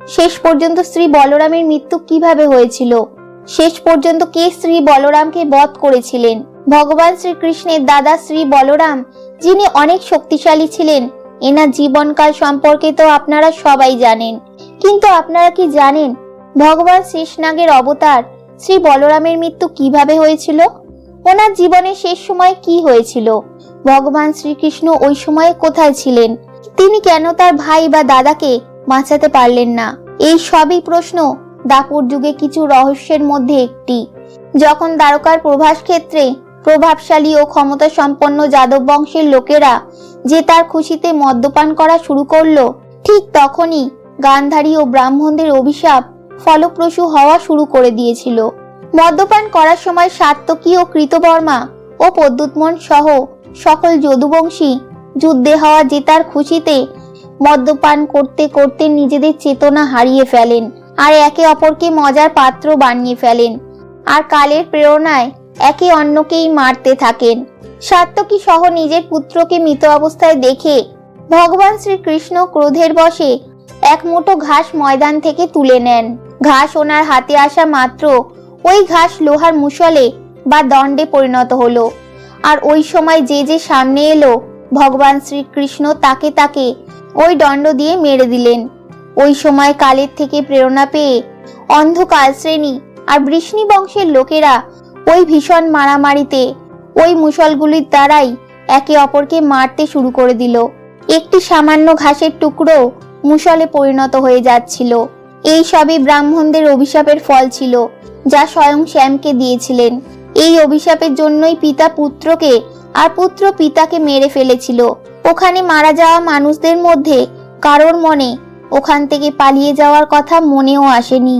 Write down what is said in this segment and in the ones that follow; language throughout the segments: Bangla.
শেষ পর্যন্ত শ্রী বলরামের মৃত্যু কিভাবে হয়েছিল? শেষ পর্যন্ত কে শ্রী বলরামকে বধ করেছিলেন? ভগবান শ্রীকৃষ্ণের দাদা শ্রী বলরাম, যিনি অনেক শক্তিশালী ছিলেন, এনার জীবনকাল সম্পর্কে তো আপনারা সবাই জানেন। কিন্তু আপনারা কি জানেন ভগবান শেষনাগের অবতার শ্রী বলরামের মৃত্যু কিভাবে হয়েছিল? ওনার জীবনের শেষ সময় কি হয়েছিল? ভগবান শ্রীকৃষ্ণ ওই সময়ে কোথায় ছিলেন? তিনি কেন তার ভাই বা দাদাকে বাঁচাতে পারলেন না? এই সবই প্রশ্ন দাপর যুগে কিছু রহস্যের মধ্যে একটি। যখন দ্বারকার প্রভাস ক্ষেত্রে প্রভাবশালী ও ক্ষমতা সম্পন্ন যাদব বংশের লোকেরা যে তার খুশিতে মদ্যপান করা শুরু করলো, ঠিক তখনই গান্ধারী ও ব্রাহ্মণদের অভিশাপ ফলপ্রসূ হওয়া শুরু করে দিয়েছিল। মদ্যপান করার সময় সাত্যকী ও কৃতবর্মা ও পদ্যুৎমন সহ সকল যদুবংশী যুদ্ধে হওয়া জেতার খুশিতে মদ্যপান করতে করতে নিজেদের চেতনা হারিয়ে ফেলেন আর একে অপরকে মজার পাত্র বানিয়ে ফেলেন আর কালের প্রেরণায় একে অন্যকেই মারতে থাকেন। সাত্যকী সহ নিজের পুত্রকে মৃত অবস্থায় দেখে ভগবান শ্রীকৃষ্ণ ক্রোধের বশে এক মুঠো ঘাস ময়দান থেকে তুলে নেন। ঘাস ওনার হাতে আসা মাত্র ওই ঘাস লোহার মুষলে বা দণ্ডে পরিণত হলো। আর ওই সময় যে যে সামনে এলো, ভগবান শ্রীকৃষ্ণ তাকে তাকে ওই দণ্ড দিয়ে মেরে দিলেন। ওই সময় কালের থেকে প্রেরণা পেয়ে অন্ধকার শ্রেণী আর বৃষ্ণি বংশের লোকেরা ওই ভীষণ মারামারিতে ওই মুষলগুলির দ্বারাই একে অপরকে মারতে শুরু করে দিল। একটি সামান্য ঘাসের টুকরো মুষলে পরিণত হয়ে যাচ্ছিল। এই সবই ব্রাহ্মণদের অভিশাপের ফল ছিল, যা স্বয়ং শ্যামকে দিয়েছিলেন। এই অভিশাপের জন্যই পিতা পুত্রকে আর পুত্র পিতাকে মেরে ফেলেছিল। ওখানে মারা যাওয়া মানুষদের মধ্যে কারোর মনে ওখান থেকে পালিয়ে যাওয়ার কথা মনেও আসেনি।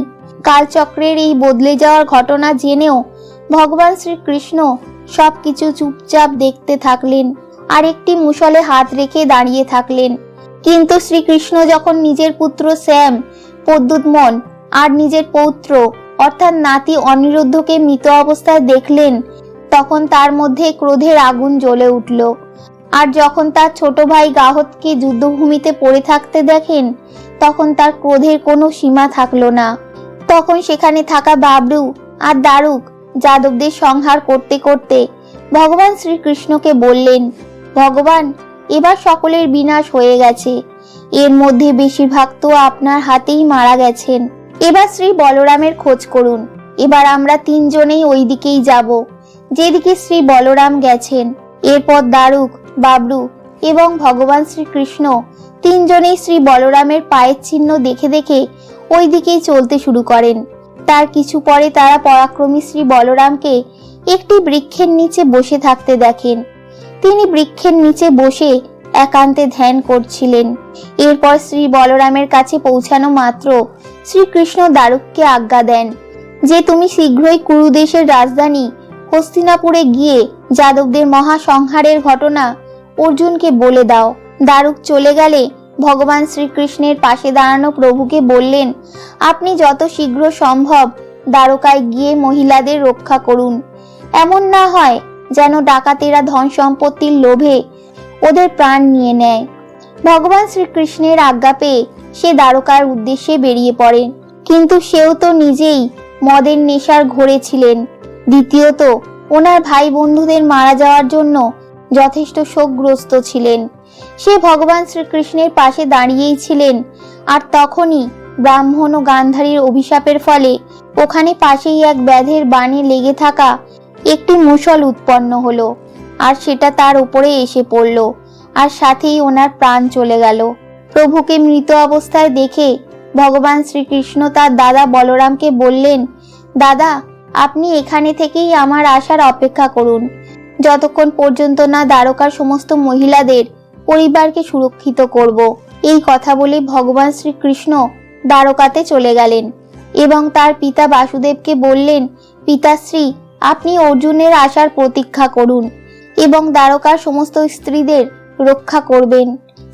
কালচক্রের এই বদলে যাওয়ার ঘটনা জেনেও ভগবান শ্রীকৃষ্ণ সবকিছু চুপচাপ দেখতে থাকলেন আর একটি মুষলে হাত রেখে দাঁড়িয়ে থাকলেন। কিন্তু শ্রীকৃষ্ণ যখন নিজের পুত্র শ্যাম, পদ্যুৎমন আর নিজের পৌত্র অর্থাৎ নাতি অনিরুদ্ধকে মৃত অবস্থায় দেখলেন, তখন তার মধ্যে ক্রোধের আগুন জ্বলে উঠল। আর যখন তার ছোট ভাই গাহতকে যুদ্ধভূমিতে পড়ে থাকতে দেখেন, তখন তার ক্রোধের কোনো সীমা থাকলো না। তখন সেখানে থাকা বাবরু আর দারুক যাদবদের সংহার করতে করতে ভগবান শ্রীকৃষ্ণকে বললেন, ভগবান, এবার সকলের বিনাশ হয়ে গেছে। এর মধ্যে বেশিরভাগ তো আপনার হাতেই মারা গেছেন। এবার শ্রী বলরামের খোঁজ করুন। এবার আমরা তিনজনেই ওই দিকেই যাব যেদিকে শ্রী বলরাম গেছেন। এরপর দারুক, বাবরু এবং ভগবান শ্রীকৃষ্ণ তিনজনেই শ্রী বলরামের পায়ের চিহ্ন দেখে দেখে ওই দিকেই চলতে শুরু করেন। তার কিছু পরে তারা পরাক্রমী শ্রী বলরামকে একটি বৃক্ষের নিচে বসে থাকতে দেখেন। তিনি বৃক্ষের নিচে বসে একান্তে ধ্যান করছিলেন। এরপর শ্রী বলরামের কাছে পৌঁছানো মাত্র শ্রীকৃষ্ণ দারুককে আজ্ঞা দেন যে তুমি শীঘ্রই কুরু দেশের রাজধানী হস্তিনাপুরে গিয়ে যাদবদের মহাসংহারের ঘটনা অর্জুনকে বলে দাও। দারুক চলে গেলে ভগবান শ্রীকৃষ্ণের পাশে দাঁড়ানো প্রভুকে বললেন, আপনি যত শীঘ্র সম্ভব দ্বারকায় গিয়ে মহিলাদের রক্ষা করুন। এমন না হয় যেন ডাকাতেরা ধন সম্পত্তির লোভে ওদের প্রাণ নিয়ে নেয়। ভগবান শ্রীকৃষ্ণের আজ্ঞা পেয়ে সে দ্বারকার উদ্দেশ্যে বেরিয়ে পড়ে। কিন্তু সেও তো নিজেই মদের নেশার ঘোরে ছিলেন। দ্বিতীয়ত ওনার ভাই বন্ধুদের মারা যাওয়ার জন্য যথেষ্ট শোকগ্রস্ত ছিলেন। সে ভগবান শ্রীকৃষ্ণের পাশে দাঁড়িয়েই ছিলেন। আর তখনই ব্রাহ্মণ ও গান্ধারীর অভিশাপের ফলে ওখানে পাশেই এক ব্যাধের বাণে লেগে থাকা একটি মুষল উৎপন্ন হলো আর সেটা তার উপরে এসে পড়ল আর সাথেই ওনার প্রাণ চলে গেল। প্রভুকে মৃত অবস্থায় দেখে ভগবান শ্রীকৃষ্ণ তার দাদা বলরামকে বললেন, দাদা, আপনি এখানে থেকেই আমার আসার অপেক্ষা করুন, যতক্ষণ পর্যন্ত না দ্বারকার সমস্ত মহিলাদের পরিবারকে সুরক্ষিত করব। এই কথা বলে ভগবান শ্রীকৃষ্ণ দ্বারকাতে চলে গেলেন এবং তার পিতা বাসুদেবকে বললেন, পিতাশ্রী, আপনি অর্জুনের আসার প্রতীক্ষা করুন এবং দ্বারকার সমস্ত স্ত্রীদের রক্ষা করবেন।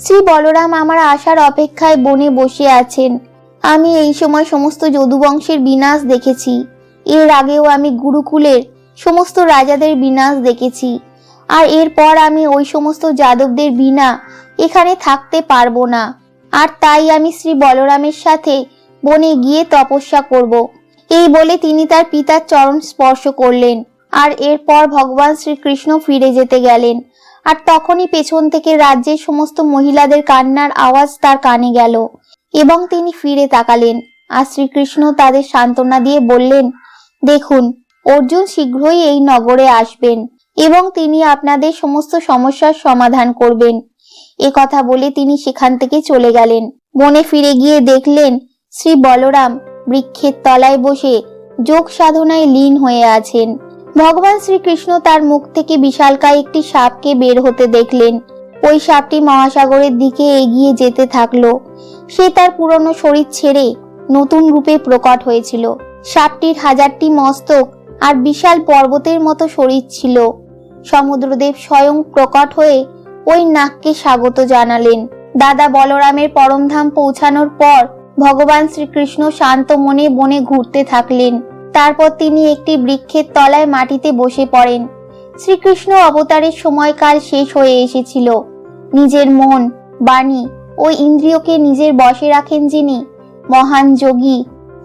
শ্রী বলরাম আমার আসার অপেক্ষায় বনে বসে আছেন। আমি এই সময় সমস্ত যদুবংশের বিনাশ দেখেছি। এর আগেও আমি গুরুকুলের সমস্ত রাজাদের বিনাশ দেখেছি। আর এরপর আমি ওই সমস্ত যাদবদের বিনা এখানে থাকতে পারবো না। আর তাই আমি শ্রী বলরামের সাথে বনে গিয়ে তপস্যা করব। এই বলে তিনি তার পিতার চরণ স্পর্শ করলেন। আর এরপর ভগবান শ্রীকৃষ্ণ ফিরে যেতে গেলেন। আর তখনই পেছন থেকে রাজ্যের সমস্ত মহিলাদের কান্নার আওয়াজ তার কানে গেল এবং তিনি ফিরে তাকালেন। আর শ্রীকৃষ্ণ তাদের সান্ত্বনা দিয়ে বললেন, দেখুন, অর্জুন শীঘ্রই এই নগরে আসবেন এবং তিনি আপনাদের সমস্ত সমস্যার সমাধান করবেন। এ কথা বলে তিনি সেখান থেকে চলে গেলেন। বনে ফিরে গিয়ে দেখলেন শ্রী বলরাম বৃক্ষের তলায় বসে যোগ সাধনায় লীন হয়ে আছেন। ভগবান শ্রীকৃষ্ণ তার মুখ থেকে বিশালকায় একটি সাপকে বের হতে দেখলেন। ওই সাপটি মহাসাগরের দিকে এগিয়ে যেতে থাকলো। সে তার পুরনো শরীর ছেড়ে নতুন রূপে প্রকট হয়েছিল। সাপটির 1000টি মস্তক আর বিশাল পর্বতের মতো শরীর ছিল। সমুদ্রদেব স্বয়ং প্রকট হয়ে ওই নাগকে স্বাগত জানালেন। দাদা বলরামের পরমধাম পৌঁছানোর পর ভগবান শ্রীকৃষ্ণ শান্ত মনে বনে ঘুরতে থাকলেন। তারপর তিনি একটি বৃক্ষের তলায় মাটিতে বসে পড়েন। শ্রীকৃষ্ণ অবতারের সময়কাল শেষ হয়ে এসেছিল। নিজের মন, বাণী ও ইন্দ্রিয়কে নিজের বশে রাখেন যিনি মহান যোগী,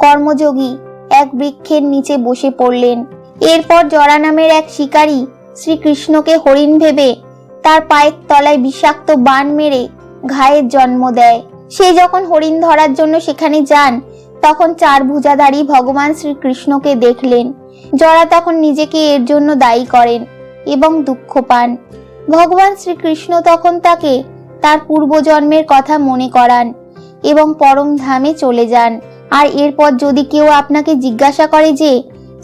কর্মযোগী, এক বৃক্ষের নিচে বসে পড়লেন। এরপর জরা নামের এক শিকারী শ্রীকৃষ্ণকে হরিণ ভেবে তার পায়ের তলায় বিষাক্ত বাণ মেরে ঘায়ের জন্ম দেয়। সে যখন হরিণ ধরার জন্য সেখানে যান, তখন 4 ভুজাধারী ভগবান শ্রীকৃষ্ণকে দেখলেন। জরা তখন নিজেকে এর জন্য দায়ী করেন এবং দুঃখ পান। ভগবান শ্রীকৃষ্ণ তখন তাকে তার পূর্বজন্মের কথা মনে করান এবং পরম ধামে চলে যান। আর এরপর যদি কেউ আপনাকে জিজ্ঞাসা করে যে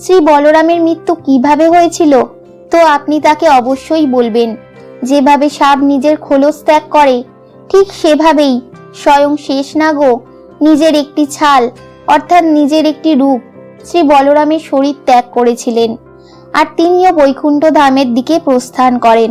শ্রী বলরামের মৃত্যু কিভাবে হয়েছিল, তো আপনি তাকে অবশ্যই বলবেন, যেভাবে সাপ নিজের খোলস ত্যাগ করে, ঠিক সেভাবেই স্বয়ং শেষনাগও নিজের একটি ছাল অর্থাৎ নিজের একটি রূপ শ্রী বলরামের শরীর ত্যাগ করেছিলেন। আর তিনিও বৈকুণ্ঠ ধামের দিকে প্রস্থান করেন।